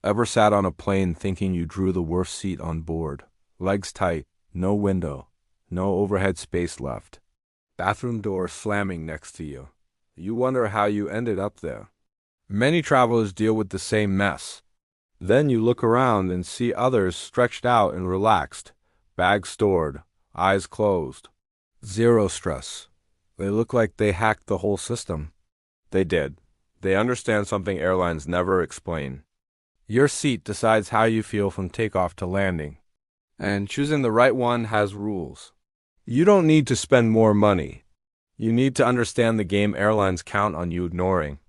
Ever sat on a plane thinking you drew the worst seat on board? Legs tight, no window, no overhead space left. Bathroom door slamming next to you. You wonder how you ended up there. Many travelers deal with the same mess. Then you look around and see others stretched out and relaxed, bags stored, eyes closed. Zero stress. They look like they hacked the whole system. They did. They understand something airlines never explain. Your seat decides how you feel from takeoff to landing. And choosing the right one has rules. You don't need to spend more money. You need to understand the game airlines count on you ignoring.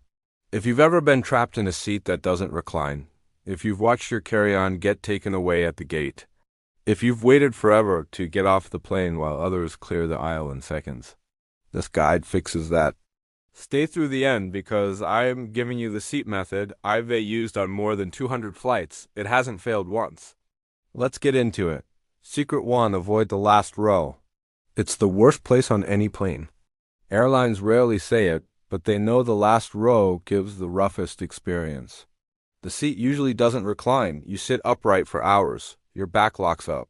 If you've ever been trapped in a seat that doesn't recline, if you've watched your carry-on get taken away at the gate, if you've waited forever to get off the plane while others clear the aisle in seconds, this guide fixes that. Stay through the end because I'm giving you the seat method I've used on more than 200 flights. It hasn't failed once. Let's get into it. Secret 1, avoid the last row. It's the worst place on any plane. Airlines rarely say it, but they know the last row gives the roughest experience. The seat usually doesn't recline. You sit upright for hours. Your back locks up.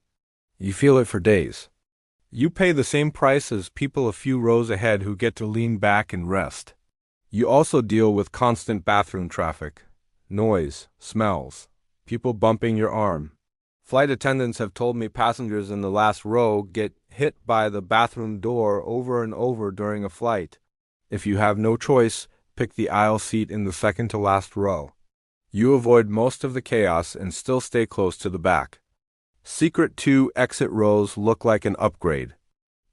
You feel it for days. You pay the same price as people a few rows ahead who get to lean back and rest. You also deal with constant bathroom traffic, noise, smells, people bumping your arm. Flight attendants have told me passengers in the last row get hit by the bathroom door over and over during a flight. If you have no choice, pick the aisle seat in the second to last row. You avoid most of the chaos and still stay close to the back. Secret 2, exit rows look like an upgrade.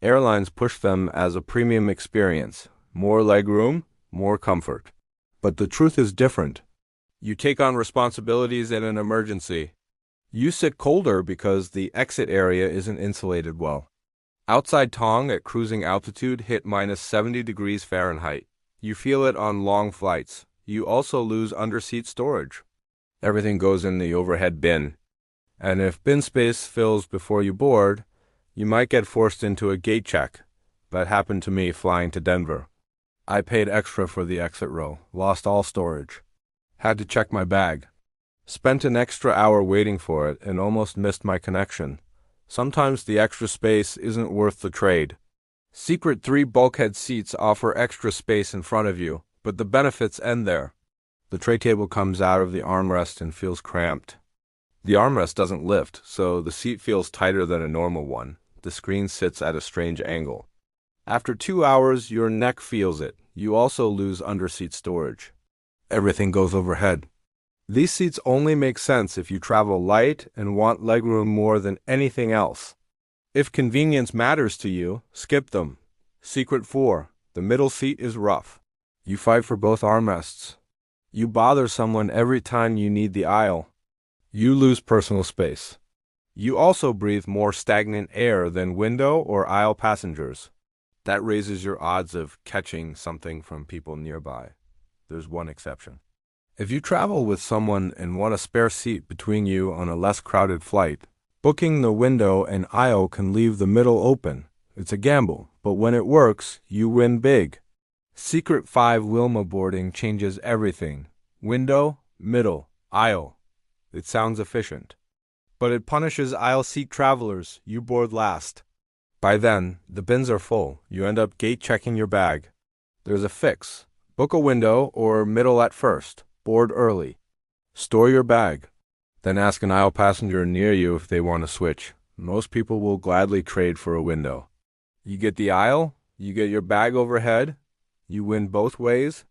Airlines push them as a premium experience. More legroom, more comfort. But the truth is different. You take on responsibilities in an emergency. You sit colder because the exit area isn't insulated well. Outside Tong at cruising altitude hit minus 70 degrees Fahrenheit. You feel it on long flights. You also lose underseat storage. Everything goes in the overhead bin. And if bin space fills before you board, you might get forced into a gate check. That happened to me flying to Denver. I paid extra for the exit row, lost all storage. Had to check my bag. Spent an extra hour waiting for it and almost missed my connection. Sometimes the extra space isn't worth the trade. Secret 3, bulkhead seats offer extra space in front of you, but the benefits end there. The tray table comes out of the armrest and feels cramped. The armrest doesn't lift, so the seat feels tighter than a normal one. The screen sits at a strange angle. After 2 hours, your neck feels it. You also lose underseat storage. Everything goes overhead. These seats only make sense if you travel light and want legroom more than anything else. If convenience matters to you, skip them. Secret 4, the middle seat is rough. You fight for both armrests. You bother someone every time you need the aisle. You lose personal space. You also breathe more stagnant air than window or aisle passengers. That raises your odds of catching something from people nearby. There's one exception. If you travel with someone and want a spare seat between you on a less crowded flight, booking the window and aisle can leave the middle open. It's a gamble, but when it works, you win big. Secret 5, Wilma boarding changes everything. Window, middle, aisle. It sounds efficient. But it punishes aisle seat travelers. You board last. By then, the bins are full. You end up gate checking your bag. There's a fix. Book a window or middle at first. Board early. Store your bag. Then ask an aisle passenger near you if they want to switch. Most people will gladly trade for a window. You get the aisle, you get your bag overhead, you win both ways.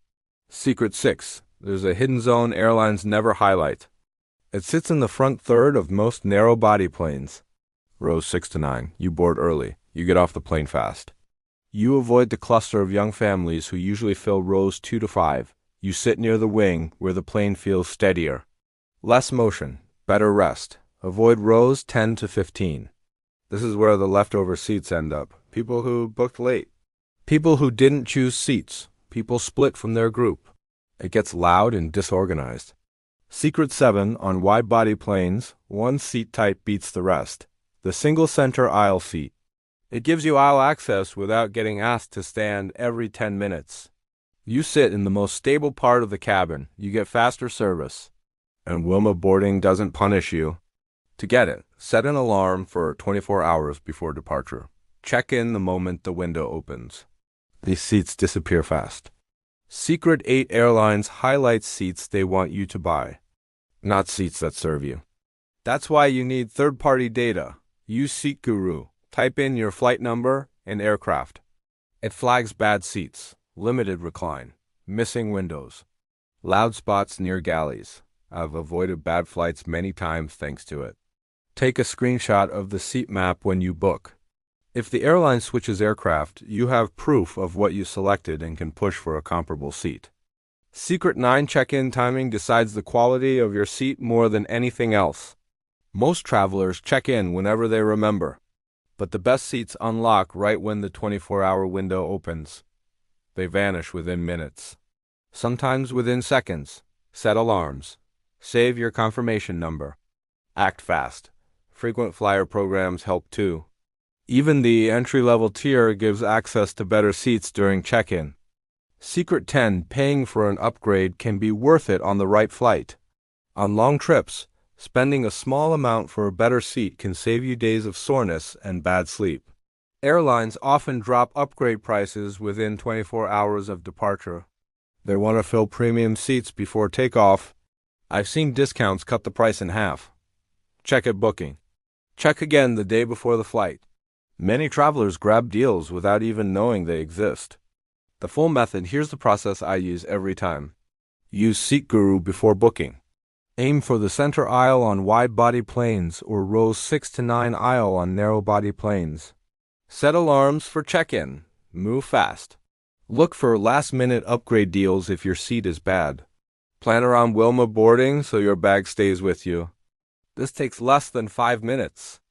Secret 6. There's a hidden zone airlines never highlight. It sits in the front third of most narrow-body planes. Rows 6 to 9. You board early. You get off the plane fast. You avoid the cluster of young families who usually fill rows 2 to 5. You sit near the wing where the plane feels steadier. Less motion, better rest. Avoid rows 10 to 15. This is where the leftover seats end up. People who booked late. People who didn't choose seats. People split from their group. It gets loud and disorganized. Secret 7, on wide-body planes, one seat type beats the rest. The single-center aisle seat. It gives you aisle access without getting asked to stand every 10 minutes. You sit in the most stable part of the cabin. You get faster service. and Wilma boarding doesn't punish you. To get it, set an alarm for 24 hours before departure. Check in the moment the window opens. These seats disappear fast. Secret 8 Airlines highlights seats they want you to buy, not seats that serve you. That's why you need third-party data. Use SeatGuru. Type in your flight number and aircraft. It flags bad seats, limited recline, missing windows, loud spots near galleys. I've avoided bad flights many times thanks to it. Take a screenshot of the seat map when you book. If the airline switches aircraft, you have proof of what you selected and can push for a comparable seat. Secret 9 check-in timing decides the quality of your seat more than anything else. Most travelers check in whenever they remember, but the best seats unlock right when the 24-hour window opens. They vanish within minutes, sometimes within seconds. Set alarms. Save your confirmation number. Act fast. Frequent flyer programs help too. Even the entry-level tier gives access to better seats during check-in. Secret 10, paying for an upgrade can be worth it on the right flight. On long trips, spending a small amount for a better seat can save you days of soreness and bad sleep. Airlines often drop upgrade prices within 24 hours of departure. They want to fill premium seats before takeoff. I've seen discounts cut the price in half. Check at booking. Check again the day before the flight. Many travelers grab deals without even knowing they exist. The full method, here's the process I use every time. Use SeatGuru before booking. Aim for the center aisle on wide-body planes or rows 6 to 9 aisle on narrow-body planes. Set alarms for check-in. Move fast. Look for last-minute upgrade deals if your seat is bad. Plan around Wilma boarding so your bag stays with you. This takes less than 5 minutes.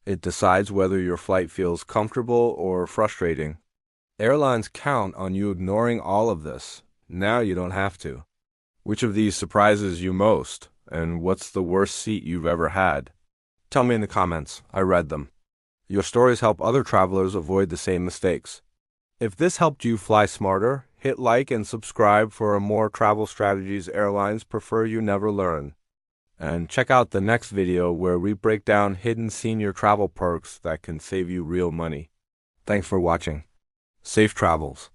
It decides whether your flight feels comfortable or frustrating. Airlines count on you ignoring all of this. Now you don't have to. Which of these surprises you most? And what's the worst seat you've ever had? Tell me in the comments. I read them. Your stories help other travelers avoid the same mistakes. If this helped you fly smarter, hit like and subscribe for more travel strategies airlines prefer you never learn. And check out the next video where we break down hidden senior travel perks that can save you real money. Thanks for watching. Safe travels.